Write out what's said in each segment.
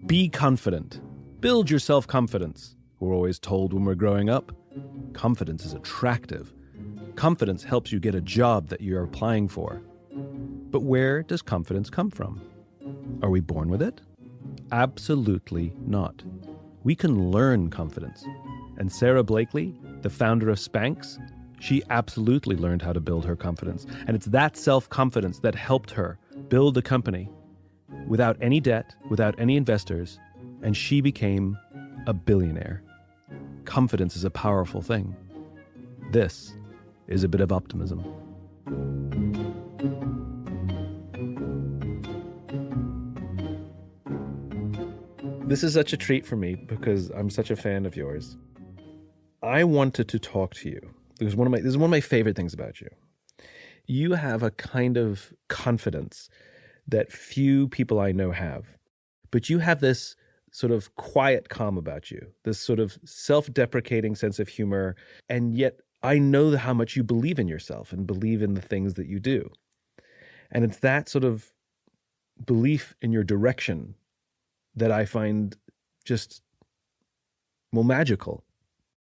Be confident. Build your self-confidence. We're always told when we're growing up, confidence is attractive. Confidence helps you get a job that you're applying for. But where does confidence come from? Are we born with it? Absolutely not. We can learn confidence. And Sara Blakely, the founder of Spanx, she absolutely learned how to build her confidence. And it's that self-confidence that helped her build a company without any debt, without any investors, and she became a billionaire. Confidence is a powerful thing. This is a bit of optimism. This is such a treat for me because I'm such a fan of yours. I wanted to talk to you because this is one of my favorite things about you. You have a kind of confidence that few people I know have, but you have this sort of quiet calm about you, this sort of self-deprecating sense of humor, and yet I know how much you believe in yourself and believe in the things that you do. And it's that sort of belief in your direction that I find just, well, magical.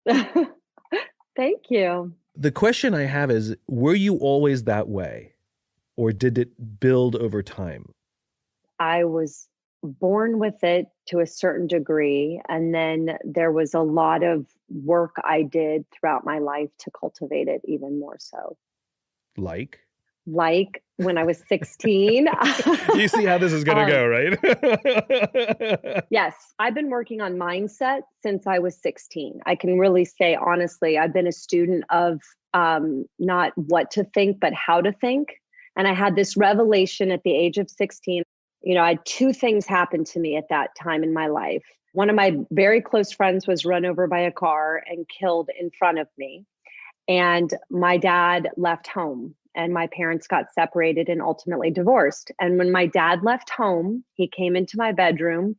Thank you. The question I have is, were you always that way, or did it build over time? I was born with it to a certain degree, and then there was a lot of work I did throughout my life to cultivate it even more so. Like when I was 16. You see how this is going to go, right? Yes, I've been working on mindset since I was 16. I can really say, honestly, I've been a student of not what to think, but how to think. And I had this revelation at the age of 16. I had two things happen to me at that time in my life. One of my very close friends was run over by a car and killed in front of me. And my dad left home. And my parents got separated and ultimately divorced. And when my dad left home, he came into my bedroom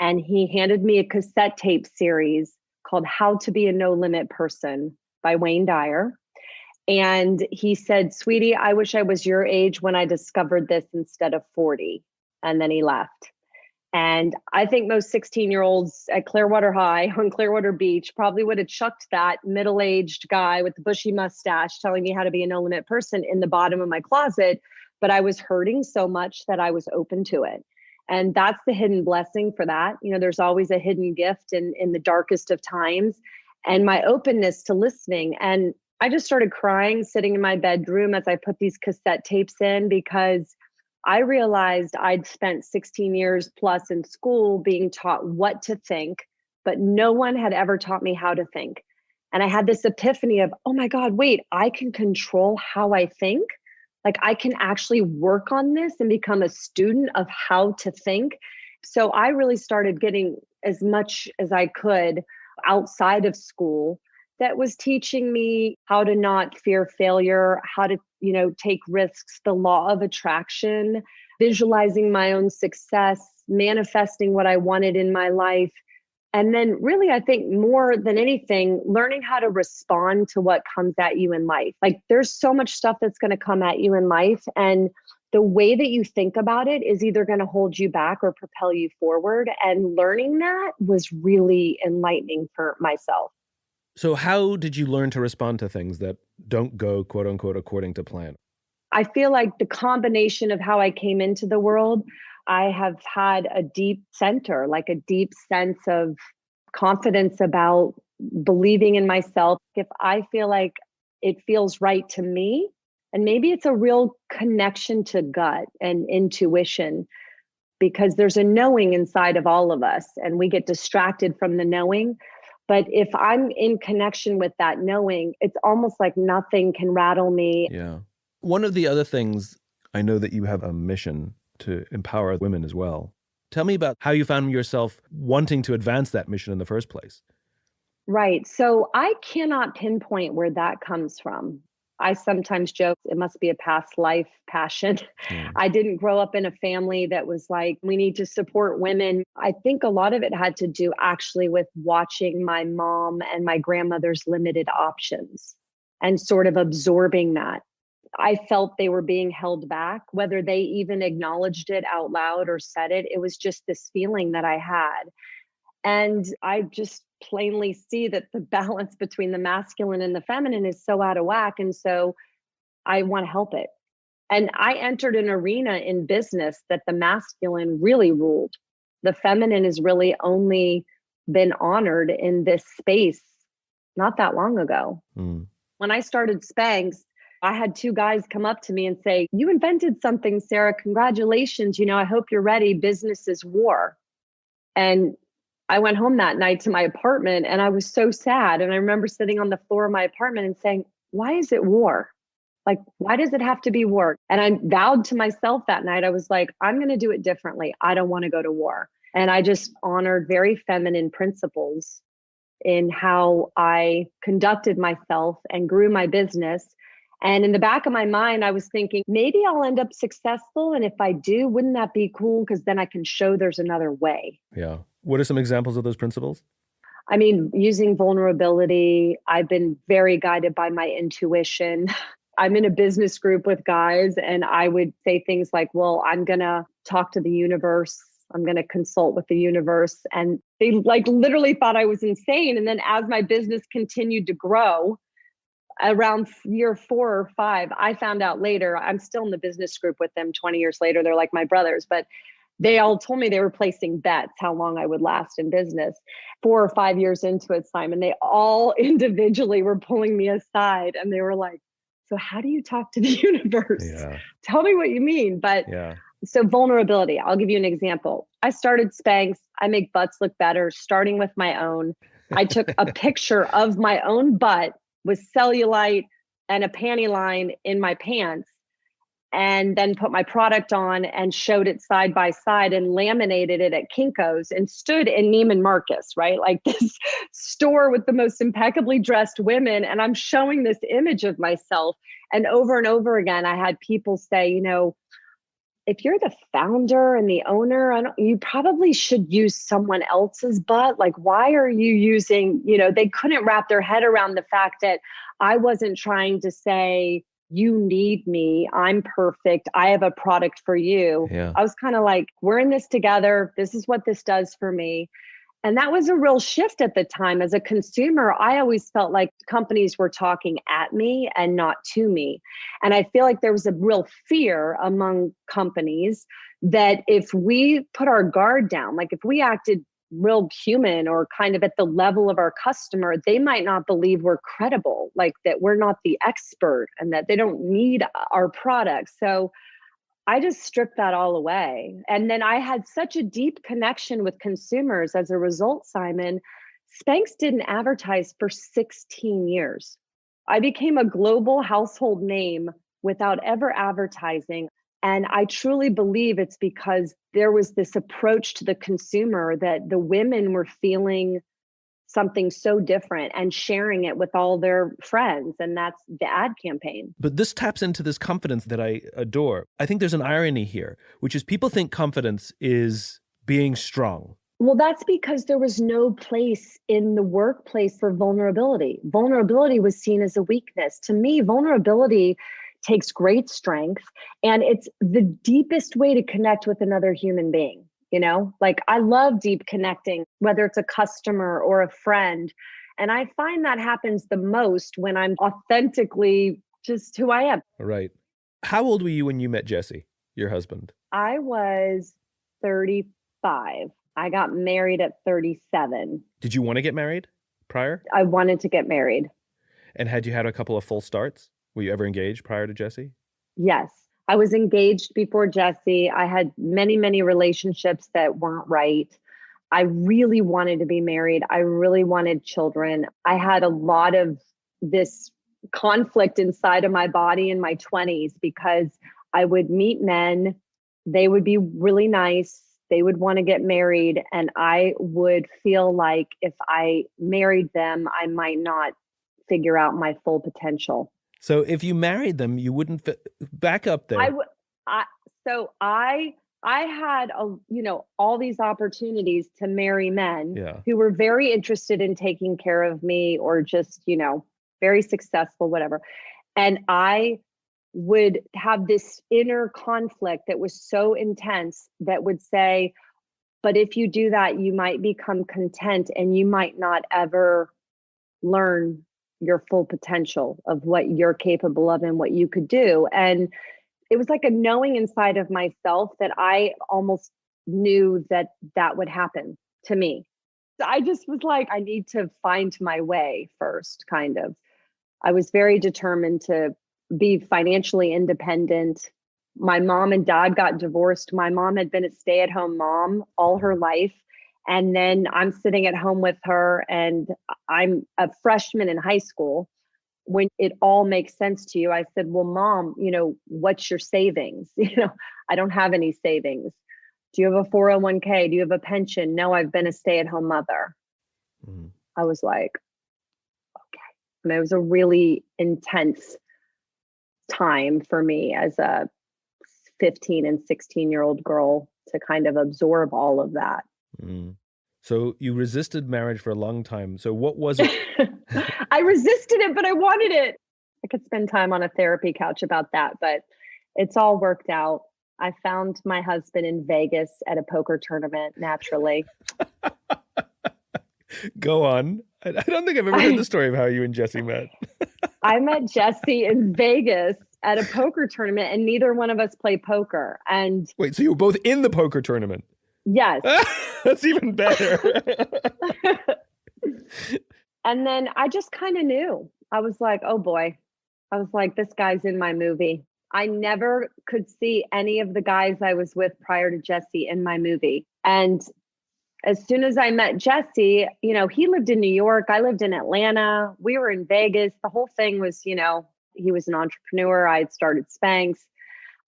and he handed me a cassette tape series called How to Be a No Limit Person by Wayne Dyer. And he said, "Sweetie, I wish I was your age when I discovered this instead of 40. And then he left. And I think most 16-year-olds at Clearwater High on Clearwater Beach probably would have chucked that middle-aged guy with the bushy mustache telling me how to be a no-limit person in the bottom of my closet. But I was hurting so much that I was open to it. And that's the hidden blessing for that. There's always a hidden gift in the darkest of times. And my openness to listening. And I just started crying, sitting in my bedroom as I put these cassette tapes in, because I realized I'd spent 16 years plus in school being taught what to think, but no one had ever taught me how to think. And I had this epiphany of, oh my God, wait, I can control how I think. Like I can actually work on this and become a student of how to think. So I really started getting as much as I could outside of school that was teaching me how to not fear failure, how to, take risks, the law of attraction, visualizing my own success, manifesting what I wanted in my life. And then really, I think more than anything, learning how to respond to what comes at you in life. Like there's so much stuff that's going to come at you in life. And the way that you think about it is either going to hold you back or propel you forward. And learning that was really enlightening for myself. So how did you learn to respond to things that don't go, quote unquote, according to plan? I feel like the combination of how I came into the world, I have had a deep center, like a deep sense of confidence about believing in myself. If I feel like it feels right to me, and maybe it's a real connection to gut and intuition, because there's a knowing inside of all of us and we get distracted from the knowing. But if I'm in connection with that knowing, it's almost like nothing can rattle me. Yeah. One of the other things, I know that you have a mission to empower women as well. Tell me about how you found yourself wanting to advance that mission in the first place. Right. So I cannot pinpoint where that comes from. I sometimes joke it must be a past life passion. I didn't grow up in a family that was like, we need to support women. I think a lot of it had to do actually with watching my mom and my grandmother's limited options. and sort of absorbing that. I felt they were being held back, whether they even acknowledged it out loud or said it. It was just this feeling that I had. And I just plainly see that the balance between the masculine and the feminine is so out of whack. And so I want to help it. And I entered an arena in business that the masculine really ruled. The feminine has really only been honored in this space not that long ago. When I started Spanx, I had two guys come up to me and say, "You invented something, Sarah. Congratulations. I hope you're ready. Business is war." And I went home that night to my apartment and I was so sad. And I remember sitting on the floor of my apartment and saying, "Why is it war? Like, why does it have to be war?" And I vowed to myself that night, I was like, I'm going to do it differently. I don't want to go to war. And I just honored very feminine principles in how I conducted myself and grew my business. And in the back of my mind, I was thinking, maybe I'll end up successful. And if I do, wouldn't that be cool? Because then I can show there's another way. Yeah. What are some examples of those principles? I mean, using vulnerability, I've been very guided by my intuition. I'm in a business group with guys and I would say things like, well, I'm going to talk to the universe. I'm going to consult with the universe. And they literally thought I was insane. And then as my business continued to grow, around year 4 or 5, I found out later, I'm still in the business group with them 20 years later. They're like my brothers, but they all told me they were placing bets how long I would last in business. 4 or 5 years into it, Simon, they all individually were pulling me aside and they were like, "So how do you talk to the universe? Yeah. Tell me what you mean." But so vulnerability, I'll give you an example. I started Spanx. I make butts look better, starting with my own. I took a picture of my own butt with cellulite and a panty line in my pants, and then put my product on and showed it side by side and laminated it at Kinko's and stood in Neiman Marcus, right? Like this store with the most impeccably dressed women. And I'm showing this image of myself. And over again, I had people say, if you're the founder and the owner, you probably should use someone else's butt. Like, why are you using, they couldn't wrap their head around the fact that I wasn't trying to say, you need me, I'm perfect, I have a product for you. Yeah. I was kind of like, we're in this together. This is what this does for me. And that was a real shift at the time. As a consumer, I always felt like companies were talking at me and not to me. And I feel like there was a real fear among companies that if we put our guard down, like if we acted real human or kind of at the level of our customer, they might not believe we're credible, like that we're not the expert and that they don't need our product. So I just stripped that all away. And then I had such a deep connection with consumers as a result, Simon. Spanx didn't advertise for 16 years. I became a global household name without ever advertising. And I truly believe it's because there was this approach to the consumer that the women were feeling something so different and sharing it with all their friends. And that's the ad campaign. But this taps into this confidence that I adore. I think there's an irony here, which is people think confidence is being strong. Well, that's because there was no place in the workplace for vulnerability. Vulnerability was seen as a weakness. To me, vulnerability takes great strength, and it's the deepest way to connect with another human being. Like I love deep connecting, whether it's a customer or a friend. And I find that happens the most when I'm authentically just who I am. Right. How old were you when you met Jesse, your husband? I was 35. I got married at 37. Did you want to get married prior? I wanted to get married. And had you had a couple of full starts? Were you ever engaged prior to Jesse? Yes. I was engaged before Jesse. I had many, many relationships that weren't right. I really wanted to be married. I really wanted children. I had a lot of this conflict inside of my body in my 20s because I would meet men. They would be really nice. They would want to get married. And I would feel like if I married them, I might not figure out my full potential. So if you married them, you wouldn't back up there. I had all these opportunities to marry men Yeah. who were very interested in taking care of me or just, very successful, whatever. And I would have this inner conflict that was so intense that would say, but if you do that, you might become content and you might not ever learn your full potential of what you're capable of and what you could do. And it was like a knowing inside of myself that I almost knew that that would happen to me. So I just was like, I need to find my way first, kind of. I was very determined to be financially independent. My mom and dad got divorced. My mom had been a stay-at-home mom all her life. And then I'm sitting at home with her and I'm a freshman in high school. When it all makes sense to you, I said, well, Mom, what's your savings? I don't have any savings. Do you have a 401k? Do you have a pension? No, I've been a stay-at-home mother. Mm. I was like, okay. And it was a really intense time for me as a 15 and 16-year-old girl to kind of absorb all of that. Mm. So you resisted marriage for a long time. So what was it? I resisted it, but I wanted it. I could spend time on a therapy couch about that, but it's all worked out. I found my husband in Vegas at a poker tournament, naturally. Go on. I don't think I've ever heard the story of how you and Jesse met. I met Jesse in Vegas at a poker tournament, and neither one of us play poker. And wait, so you were both in the poker tournament? Yes. That's even better. And then I just kind of knew. I was like, oh boy. I was like, this guy's in my movie. I never could see any of the guys I was with prior to Jesse in my movie. And as soon as I met Jesse, he lived in New York. I lived in Atlanta. We were in Vegas. The whole thing was, he was an entrepreneur. I had started Spanx,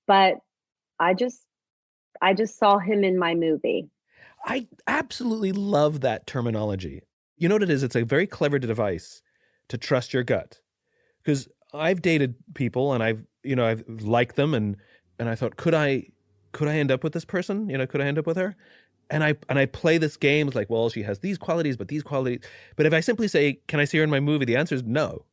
but I just saw him in my movie. I absolutely love that terminology. You know what it is? It's a very clever device to trust your gut. Because I've dated people and I've liked them and I thought, could I end up with this person? Could I end up with her? And I play this game. It's like, well, she has these qualities, but these qualities. But if I simply say, can I see her in my movie? The answer is no.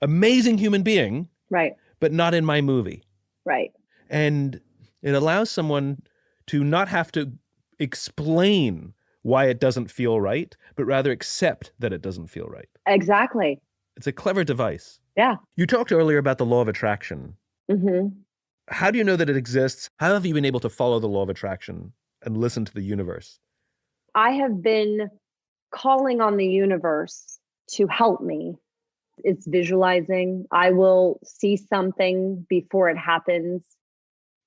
Amazing human being. Right. But not in my movie. Right. And it allows someone to not have to explain why it doesn't feel right, but rather accept that it doesn't feel right. Exactly. It's a clever device. Yeah. You talked earlier about the law of attraction. Mm-hmm. How do you know that it exists? How have you been able to follow the law of attraction and listen to the universe? I have been calling on the universe to help me. It's visualizing. I will see something before it happens,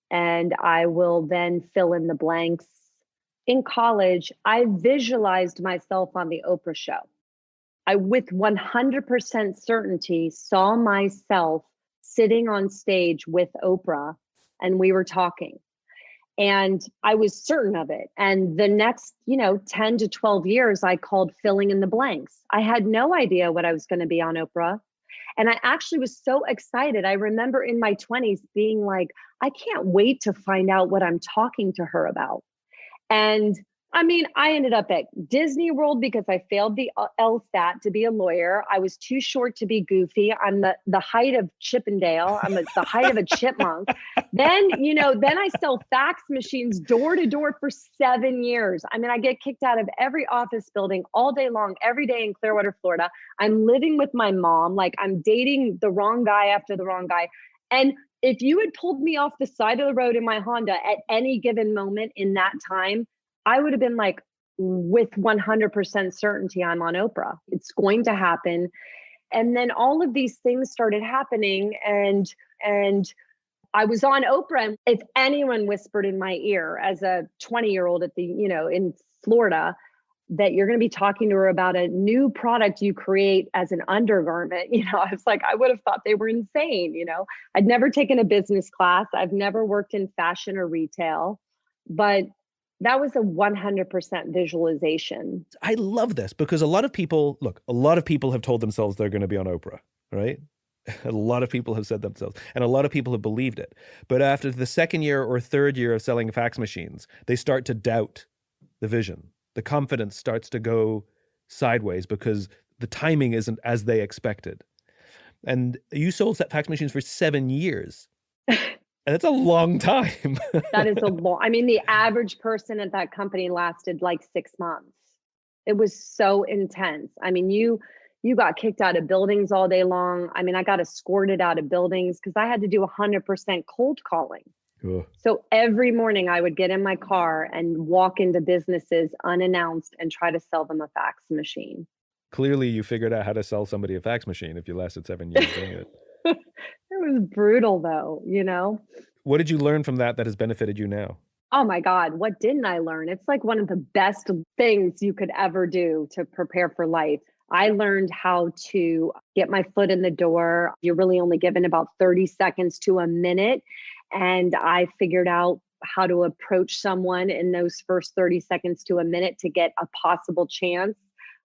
and I will then fill in the blanks. In college, I visualized myself on the Oprah show. I, with 100% certainty, saw myself sitting on stage with Oprah, and we were talking. And I was certain of it. And the next, 10 to 12 years, I called filling in the blanks. I had no idea what I was going to be on Oprah. And I actually was so excited. I remember in my 20s being like, I can't wait to find out what I'm talking to her about. And I ended up at Disney World because I failed the LSAT to be a lawyer. I was too short to be goofy. I'm the height of Chippendale. I'm the height of a chipmunk. Then I sell fax machines door to door for 7 years. I get kicked out of every office building all day long, every day in Clearwater, Florida. I'm living with my mom. Like, I'm dating the wrong guy after the wrong guy. And if you had pulled me off the side of the road in my Honda at any given moment in that time, I would have been like, with 100% certainty, I'm on Oprah. It's going to happen. And then all of these things started happening, and I was on Oprah. And if anyone whispered in my ear as a 20-year-old at the, in Florida, that you're going to be talking to her about a new product you create as an undergarment, I was like, I would have thought they were insane. I'd never taken a business class. I've never worked in fashion or retail, but that was a 100% visualization. I love this because a lot of people have told themselves they're going to be on Oprah, right? A lot of people have said themselves, and a lot of people have believed it. But after the second year or third year of selling fax machines, they start to doubt the vision. The confidence starts to go sideways because the timing isn't as they expected. And you sold fax machines for 7 years. And that's a long time. That is a long, I mean, the average person at that company lasted like 6 months. It was so intense. I mean, you got kicked out of buildings all day long. I mean, I got escorted out of buildings because I had to do 100% cold calling. Ugh. So every morning I would get in my car and walk into businesses unannounced and try to sell them a fax machine. Clearly, you figured out how to sell somebody a fax machine if you lasted 7 years doing it. It was brutal though, you know? What did you learn from that has benefited you now? Oh my God, what didn't I learn? It's like one of the best things you could ever do to prepare for life. I learned how to get my foot in the door. You're really only given about 30 seconds to a minute. And I figured out how to approach someone in those first 30 seconds to a minute to get a possible chance.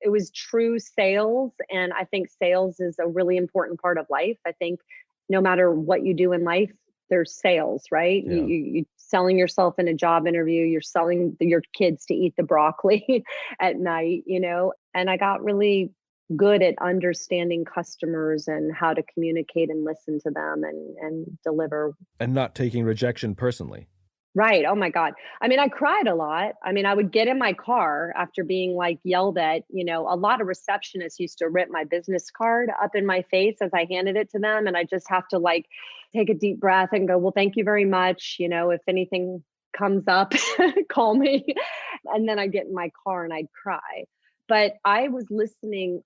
It was true sales. And I think sales is a really important part of life. I think no matter what you do in life, there's sales, right? Yeah. You selling yourself in a job interview, you're selling your kids to eat the broccoli at night, you know? And I got really good at understanding customers and how to communicate and listen to them and deliver. And not taking rejection personally. Right. Oh my God. I mean, I cried a lot. I mean, I would get in my car after being like yelled at, you know, a lot of receptionists used to rip my business card up in my face as I handed it to them. And I just have to like take a deep breath and go, well, thank you very much. You know, if anything comes up, call me. And then I get in my car and I'd cry. But I was listening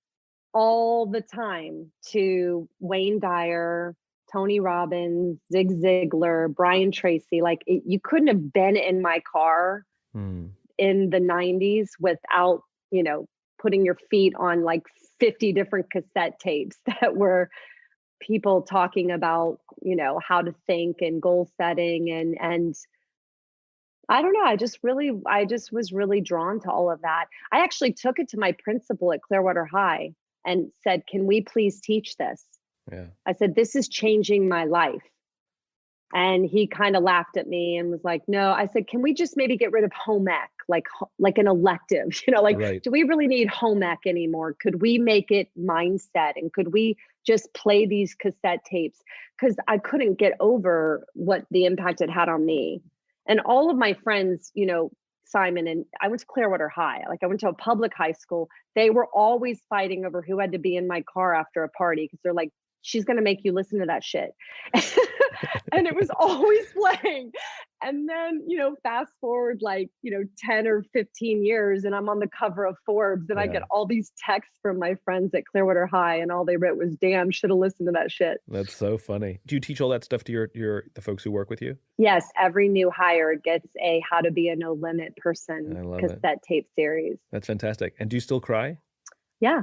all the time to Wayne Dyer, Tony Robbins, Zig Ziglar, Brian Tracy. Like you couldn't have been in my car in the 90s without, you know, putting your feet on like 50 different cassette tapes that were people talking about, you know, how to think and goal setting. And I don't know. I just was really drawn to all of that. I actually took it to my principal at Clearwater High and said, can we please teach this? Yeah. I said, this is changing my life. And he kind of laughed at me and was like, no. I said, can we just maybe get rid of home ec, like an elective, you know, like, Right. Do we really need home ec anymore? Could we make it mindset? And could we just play these cassette tapes? Because I couldn't get over what the impact it had on me. And all of my friends, you know, Simon, and I went to Clearwater High. Like I went to a public high school. They were always fighting over who had to be in my car after a party because they're like, she's going to make you listen to that shit. And it was always playing. And then, you know, fast forward like, you know, 10 or 15 years and I'm on the cover of Forbes and I get all these texts from my friends at Clearwater High and all they wrote was, damn, should have listened to that shit. That's so funny. Do you teach all that stuff to the folks who work with you? Yes. Every new hire gets a How to Be a No Limit Person cassette tape series. That's fantastic. And do you still cry? Yeah.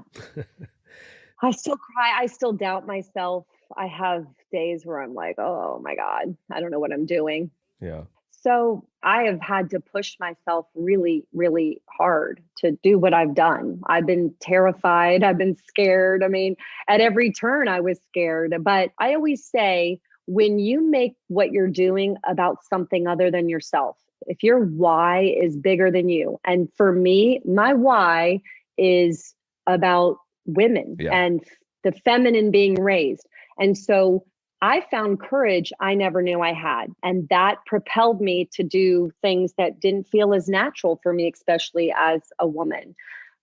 I still cry. I still doubt myself. I have days where I'm like, oh my God, I don't know what I'm doing. Yeah. So I have had to push myself really, really hard to do what I've done. I've been terrified. I've been scared. I mean, at every turn I was scared. But I always say, when you make what you're doing about something other than yourself, if your why is bigger than you, and for me, my why is about women and the feminine being raised. And so I found courage I never knew I had. And that propelled me to do things that didn't feel as natural for me, especially as a woman.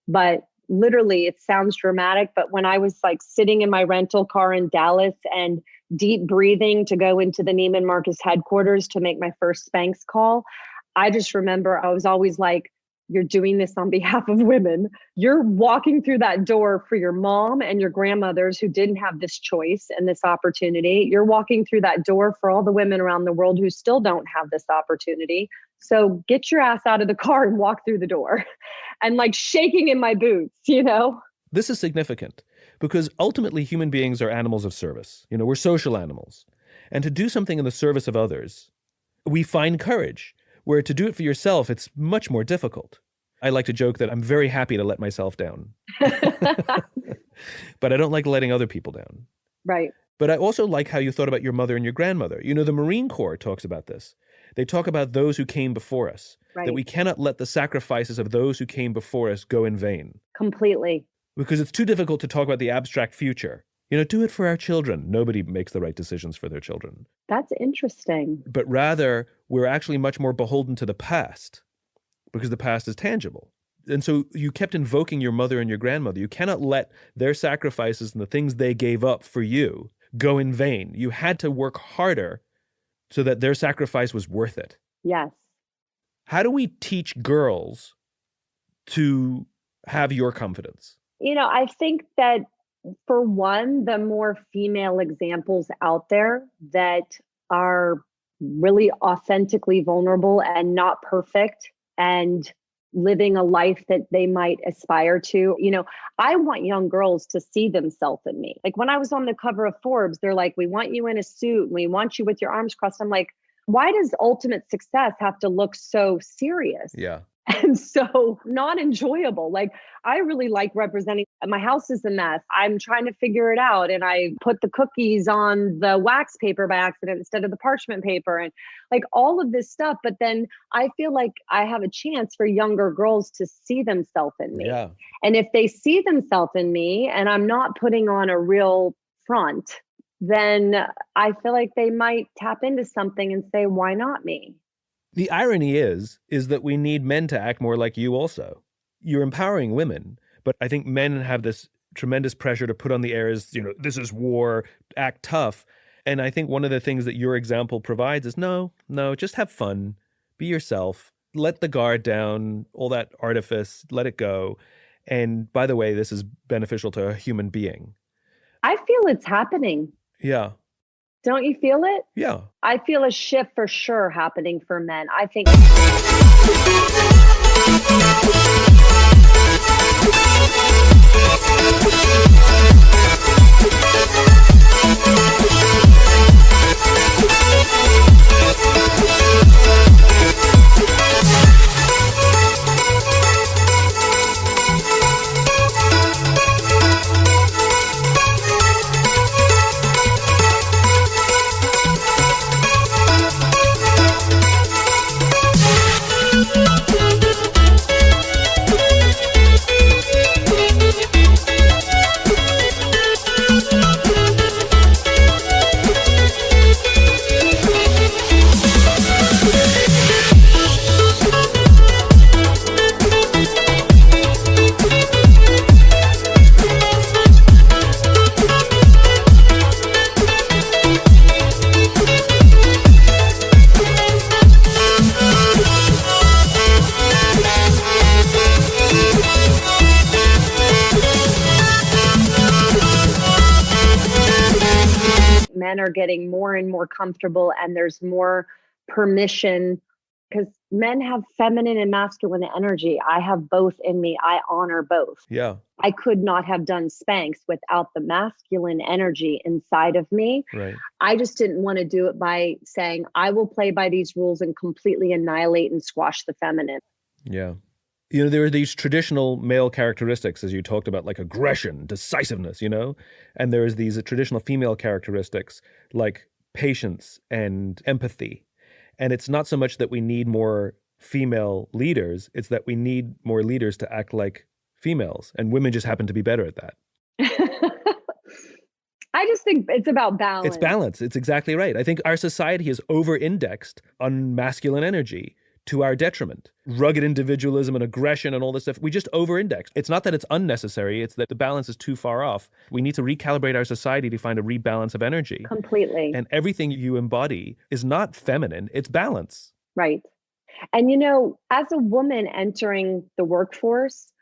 But literally, it sounds dramatic, but when I was like sitting in my rental car in Dallas and deep breathing to go into the Neiman Marcus headquarters to make my first Spanx call, I just remember I was always like, you're doing this on behalf of women. You're walking through that door for your mom and your grandmothers who didn't have this choice and this opportunity. You're walking through that door for all the women around the world who still don't have this opportunity. So get your ass out of the car and walk through the door. And like shaking in my boots, you know? This is significant because ultimately human beings are animals of service. You know, we're social animals. And to do something in the service of others, we find courage. Where to do it for yourself, it's much more difficult. I like to joke that I'm very happy to let myself down. But I don't like letting other people down. Right. But I also like how you thought about your mother and your grandmother. You know, the Marine Corps talks about this. They talk about those who came before us, that we cannot let the sacrifices of those who came before us go in vain. Completely. Because it's too difficult to talk about the abstract future. Do it for our children. Nobody makes the right decisions for their children. That's interesting. But rather, we're actually much more beholden to the past because the past is tangible. And so you kept invoking your mother and your grandmother. You cannot let their sacrifices and the things they gave up for you go in vain. You had to work harder so that their sacrifice was worth it. Yes. How do we teach girls to have your confidence? I think that for one, the more female examples out there that are really authentically vulnerable and not perfect and living a life that they might aspire to. I want young girls to see themselves in me. Like when I was on the cover of Forbes, they're like, we want you in a suit and we want you with your arms crossed. I'm like, why does ultimate success have to look so serious? Yeah. And so not enjoyable. Like I really like representing. My house is a mess. I'm trying to figure it out. And I put the cookies on the wax paper by accident instead of the parchment paper and like all of this stuff. But then I feel like I have a chance for younger girls to see themselves in me. Yeah. And if they see themselves in me and I'm not putting on a real front, then I feel like they might tap into something and say, why not me? The irony is that we need men to act more like you also. You're empowering women, but I think men have this tremendous pressure to put on the airs, this is war, act tough. And I think one of the things that your example provides is no, just have fun, be yourself, let the guard down, all that artifice, let it go. And by the way, this is beneficial to a human being. I feel it's happening. Yeah. Don't you feel it? Yeah. I feel a shift for sure happening for men. I think. Men are getting more and more comfortable and there's more permission because men have feminine and masculine energy. I have both in me. I honor both. Yeah. I could not have done Spanx without the masculine energy inside of me. Right. I just didn't want to do it by saying, I will play by these rules and completely annihilate and squash the feminine. Yeah. There are these traditional male characteristics, as you talked about, like aggression, decisiveness, and there's these traditional female characteristics like patience and empathy. And it's not so much that we need more female leaders, it's that we need more leaders to act like females, and women just happen to be better at that. I just think it's about balance. It's balance. It's exactly right. I think our society is over-indexed on masculine energy to our detriment. Rugged individualism and aggression and all this stuff, we just over-index. It's not that it's unnecessary, it's that the balance is too far off. We need to recalibrate our society to find a rebalance of energy. Completely. And everything you embody is not feminine, it's balance. Right. And as a woman entering the workforce,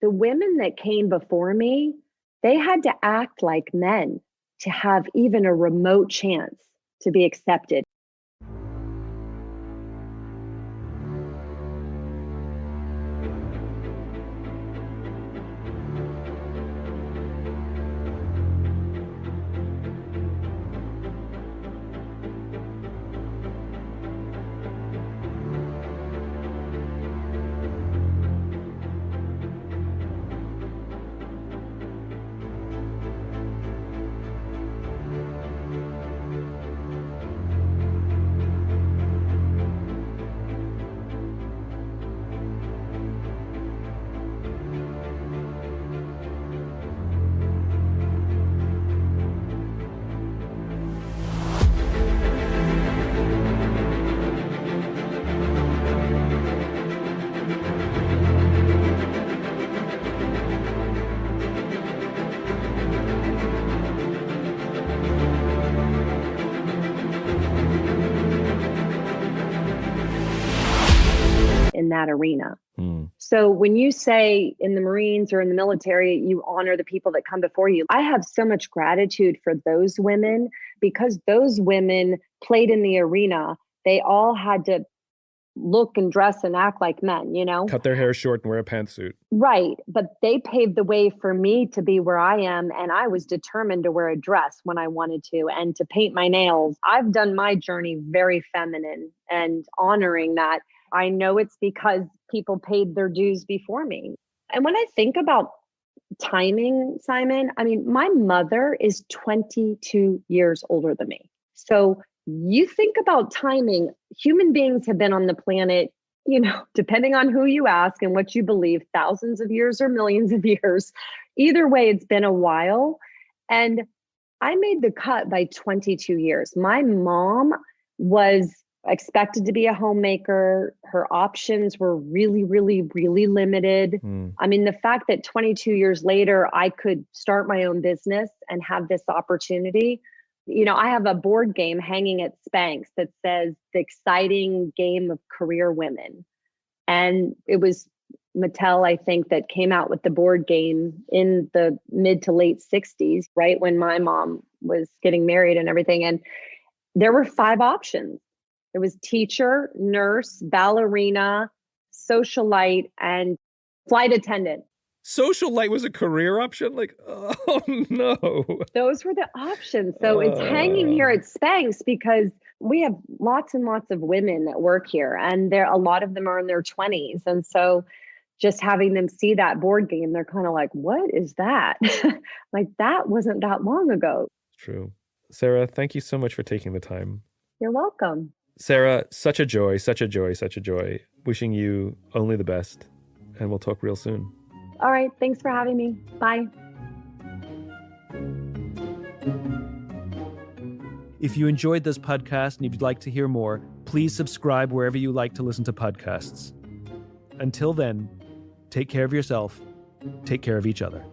the women that came before me, they had to act like men to have even a remote chance to be accepted. that arena. Mm. So when you say in the Marines or in the military, you honor the people that come before you, I have so much gratitude for those women because those women played in the arena. They all had to look and dress and act like men, you know? Cut their hair short and wear a pantsuit. Right. But they paved the way for me to be where I am. And I was determined to wear a dress when I wanted to and to paint my nails. I've done my journey very feminine and honoring that. I know it's because people paid their dues before me. And when I think about timing, Simon, I mean, my mother is 22 years older than me. So you think about timing, human beings have been on the planet, you know, depending on who you ask and what you believe, thousands of years or millions of years. Either way, it's been a while. And I made the cut by 22 years. My mom was expected to be a homemaker. Her options were really, really, really limited. I mean, the fact that 22 years later, I could start my own business and have this opportunity. You know, I have a board game hanging at Spanx that says the exciting game of career women. And it was Mattel, I think, that came out with the board game in the mid to late 60s, right when my mom was getting married and everything. And there were 5 options. It was teacher, nurse, ballerina, socialite, and flight attendant. Socialite was a career option? Like, oh no. Those were the options. So it's hanging here at Spanx because we have lots and lots of women that work here, and a lot of them are in their 20s. And so just having them see that board game, they're kind of like, what is that? Like, that wasn't that long ago. True. Sara, thank you so much for taking the time. You're welcome. Sara, such a joy, such a joy, such a joy. Wishing you only the best, and we'll talk real soon. All right. Thanks for having me. Bye. If you enjoyed this podcast and you'd like to hear more, please subscribe wherever you like to listen to podcasts. Until then, take care of yourself, take care of each other.